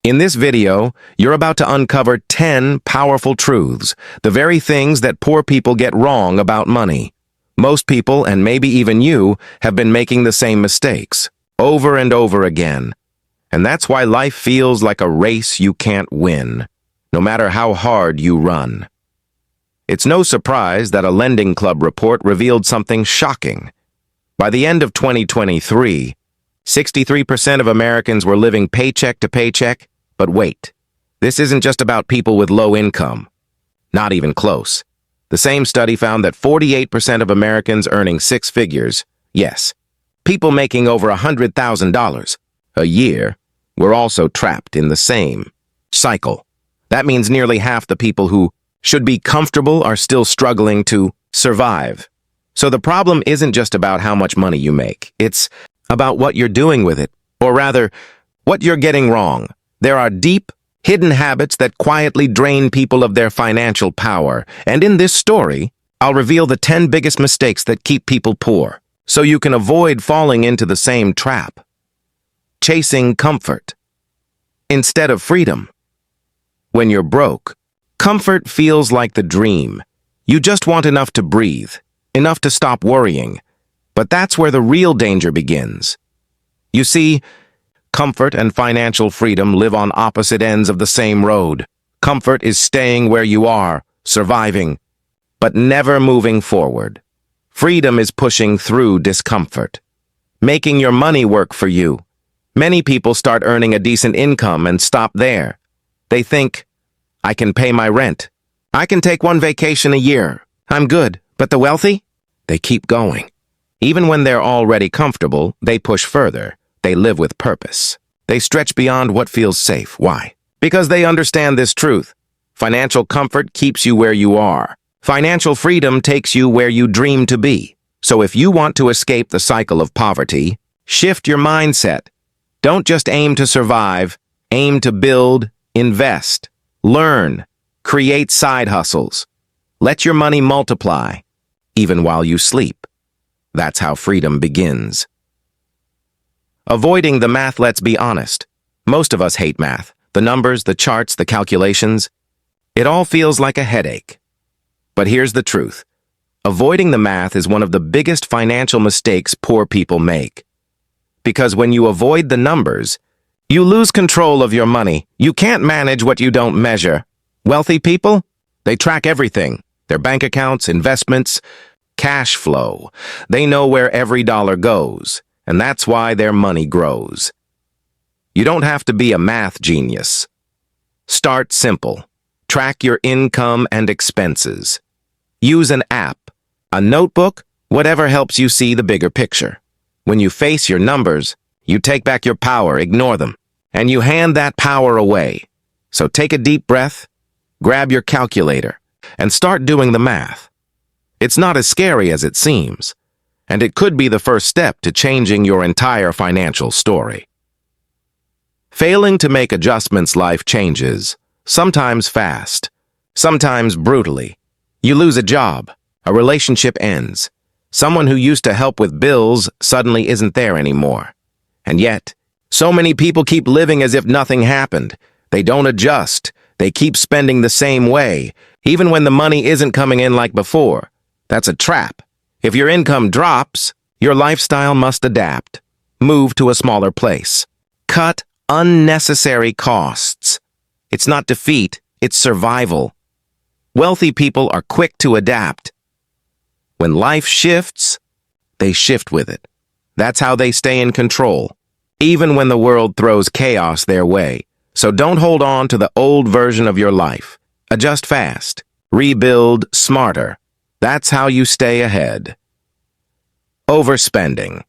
In this video, you're about to uncover 10 powerful truths, the very things that poor people get wrong about money. Most people, and maybe even you, have been making the same mistakes, over and over again. And that's why life feels like a race you can't win, no matter how hard you run. It's no surprise that a Lending Club report revealed something shocking. By the end of 2023, 63% of Americans were living paycheck to paycheck. But wait, this isn't just about people with low income. Not even close. The same study found that 48% of Americans earning six figures, yes, people making over $100,000 a year, were also trapped in the same cycle. That means nearly half the people who should be comfortable are still struggling to survive. So the problem isn't just about how much money you make. It's about what you're doing with it, or rather, what you're getting wrong. There are deep, hidden habits that quietly drain people of their financial power, and in this story, I'll reveal the 10 biggest mistakes that keep people poor, so you can avoid falling into the same trap. Chasing comfort instead of freedom. When you're broke, comfort feels like the dream. You just want enough to breathe, enough to stop worrying. But that's where the real danger begins. You see, comfort and financial freedom live on opposite ends of the same road. Comfort is staying where you are, surviving, but never moving forward. Freedom is pushing through discomfort, making your money work for you. Many people start earning a decent income and stop there. They think, I can pay my rent. I can take one vacation a year. I'm good. But the wealthy? They keep going. Even when they're already comfortable, they push further. They live with purpose. They stretch beyond what feels safe. Why? Because they understand this truth. Financial comfort keeps you where you are. Financial freedom takes you where you dream to be. So if you want to escape the cycle of poverty, shift your mindset. Don't just aim to survive. Aim to build, invest, learn, create side hustles. Let your money multiply, even while you sleep. That's how freedom begins. Avoiding the math, let's be honest. Most of us hate math. The numbers, the charts, the calculations. It all feels like a headache. But here's the truth. Avoiding the math is one of the biggest financial mistakes poor people make. Because when you avoid the numbers, you lose control of your money. You can't manage what you don't measure. Wealthy people, they track everything. Their bank accounts, investments, cash flow. They know where every dollar goes. And that's why their money grows. You don't have to be a math genius. Start simple. Track your income and expenses. Use an app, a notebook, whatever helps you see the bigger picture. When you face your numbers, you take back your power, ignore them, and you hand that power away. So take a deep breath, grab your calculator, and start doing the math. It's not as scary as it seems. And it could be the first step to changing your entire financial story. Failing to make adjustments, life changes, sometimes fast, sometimes brutally. You lose a job, a relationship ends. Someone who used to help with bills suddenly isn't there anymore. And yet, so many people keep living as if nothing happened. They don't adjust. They keep spending the same way, even when the money isn't coming in like before. That's a trap. If your income drops, your lifestyle must adapt. Move to a smaller place. Cut unnecessary costs. It's not defeat, it's survival. Wealthy people are quick to adapt. When life shifts, they shift with it. That's how they stay in control, even when the world throws chaos their way. So don't hold on to the old version of your life. Adjust fast. Rebuild smarter. That's how you stay ahead. Overspending.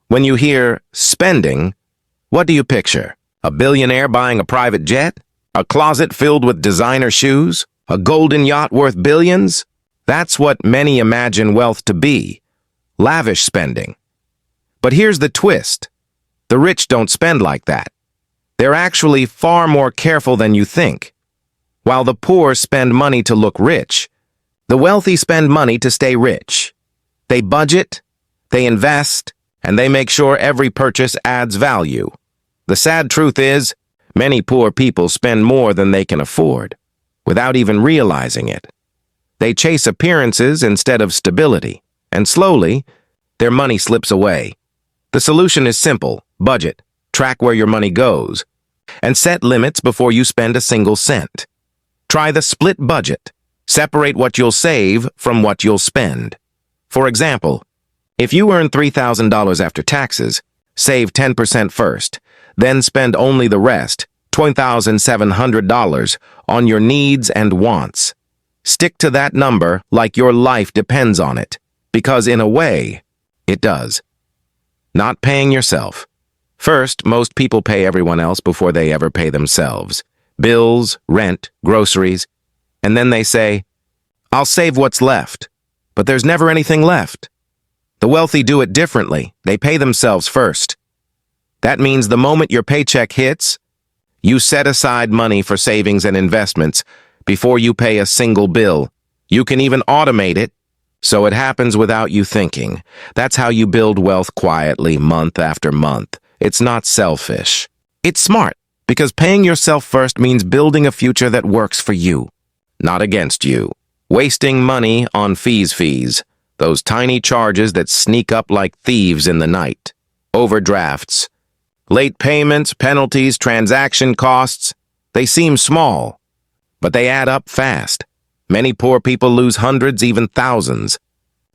When you hear spending, what do you picture? A billionaire buying a private jet? A closet filled with designer shoes? A golden yacht worth billions? That's what many imagine wealth to be. Lavish spending. But here's the twist. The rich don't spend like that. They're actually far more careful than you think. While the poor spend money to look rich, the wealthy spend money to stay rich. They budget, they invest, and they make sure every purchase adds value. The sad truth is, Many poor people spend more than they can afford, without even realizing it. They chase appearances instead of stability, and slowly, their money slips away. The solution is simple: budget, track where your money goes, and set limits before you spend a single cent. Try the split budget. Separate what you'll save from what you'll spend. For example, if you earn $3,000 after taxes, save 10% first, then spend only the rest, $2,700, on your needs and wants. Stick to that number like your life depends on it, because in a way, it does. Not paying yourself. First, most people pay everyone else before they ever pay themselves. Bills, rent, groceries. And then they say, "I'll save what's left." But there's never anything left. The wealthy do it differently. They pay themselves first. That means the moment your paycheck hits, you set aside money for savings and investments before you pay a single bill. You can even automate it, so it happens without you thinking. That's how you build wealth quietly, month after month. It's not selfish. It's smart, because paying yourself first means building a future that works for you, not against you. Wasting money on fees, those tiny charges that sneak up like thieves in the night. Overdrafts, late payments, penalties, transaction costs. They seem small, but they add up fast. Many poor people lose hundreds, even thousands,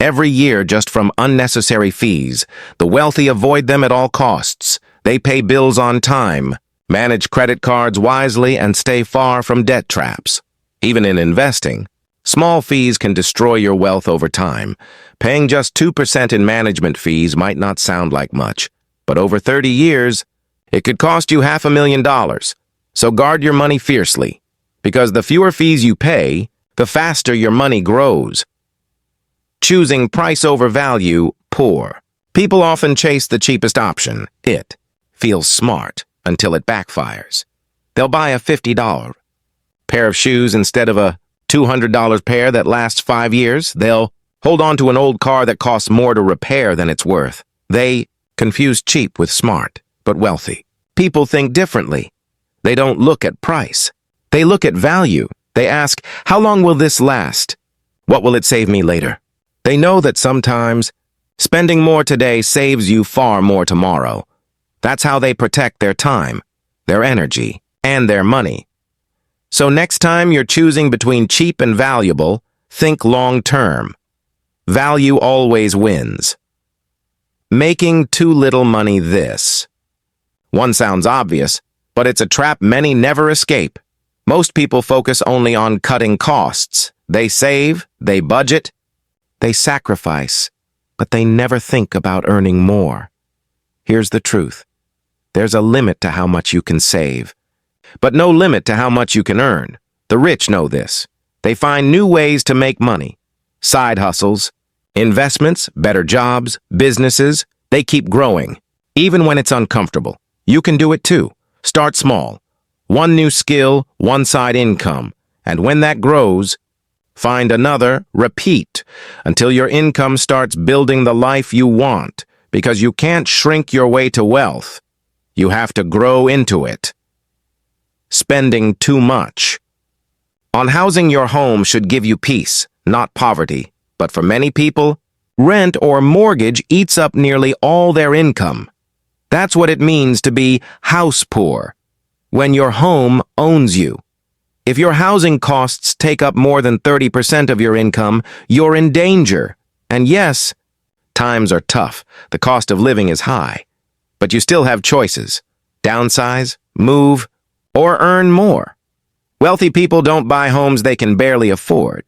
every year just from unnecessary fees. The wealthy avoid them at all costs. They pay bills on time, manage credit cards wisely, and stay far from debt traps. Even in investing, small fees can destroy your wealth over time. Paying just 2% in management fees might not sound like much, but over 30 years, it could cost you $500,000. So guard your money fiercely, because the fewer fees you pay, the faster your money grows. Choosing price over value, poor. People often chase the cheapest option. It feels smart until it backfires. They'll buy a $50 pair of shoes instead of a $200 pair that lasts 5 years. They'll hold on to an old car that costs more to repair than it's worth. They confuse cheap with smart, but wealthy. People think differently. They don't look at price. They look at value. They ask, how long will this last? What will it save me later? They know that sometimes spending more today saves you far more tomorrow. That's how they protect their time, their energy, and their money. So next time you're choosing between cheap and valuable, think long-term. Value always wins. Making too little money this. One sounds obvious, but it's a trap many never escape. Most people focus only on cutting costs. They save, they budget, they sacrifice, but they never think about earning more. Here's the truth. There's a limit to how much you can save, but no limit to how much you can earn. The rich know this. They find new ways to make money. Side hustles, investments, better jobs, businesses, they keep growing. Even when it's uncomfortable, you can do it too. Start small. One new skill, one side income. And when that grows, find another, repeat, until your income starts building the life you want, because you can't shrink your way to wealth. You have to grow into it. Spending too much. On housing, your home should give you peace, not poverty. But for many people, rent or mortgage eats up nearly all their income. That's what it means to be house poor, when your home owns you. If your housing costs take up more than 30% of your income, you're in danger. And yes, times are tough. The cost of living is high. But you still have choices. Downsize, move, or earn more. Wealthy people don't buy homes they can barely afford.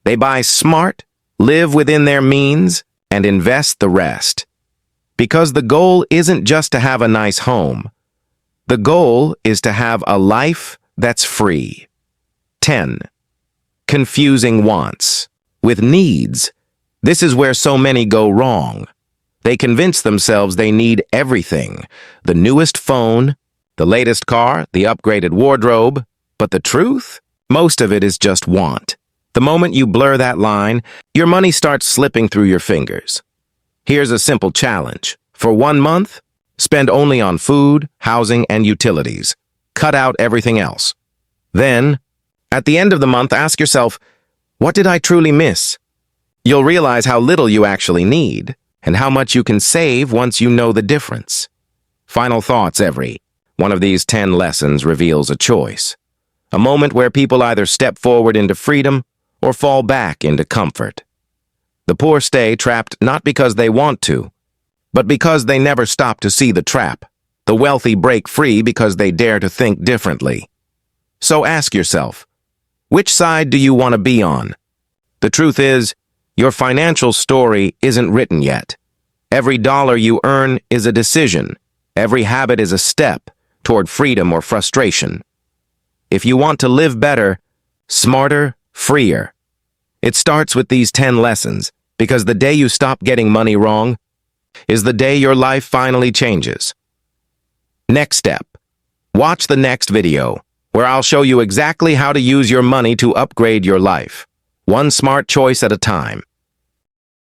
They buy smart, live within their means, and invest the rest. Because the goal isn't just to have a nice home. The goal is to have a life that's free. 10. Confusing wants with needs. This is where so many go wrong. They convince themselves they need everything. The newest phone, the latest car, the upgraded wardrobe. But the truth? Most of it is just want. The moment you blur that line, your money starts slipping through your fingers. Here's a simple challenge. For 1 month, spend only on food, housing, and utilities. cut out everything else. Then, at the end of the month, ask yourself, what did I truly miss? You'll realize how little you actually need and how much you can save once you know the difference. Final thoughts: every one of these 10 lessons reveals a choice, a moment where people either step forward into freedom or fall back into comfort. The poor stay trapped not because they want to, but because they never stop to see the trap. The wealthy break free because they dare to think differently. So ask yourself, which side do you want to be on? The truth is, your financial story isn't written yet. Every dollar you earn is a decision. Every habit is a step toward freedom or frustration. If you want to live better, smarter, freer, it starts with these 10 lessons, because the day you stop getting money wrong is the day your life finally changes. Next step. Watch the next video, where I'll show you exactly how to use your money to upgrade your life, one smart choice at a time.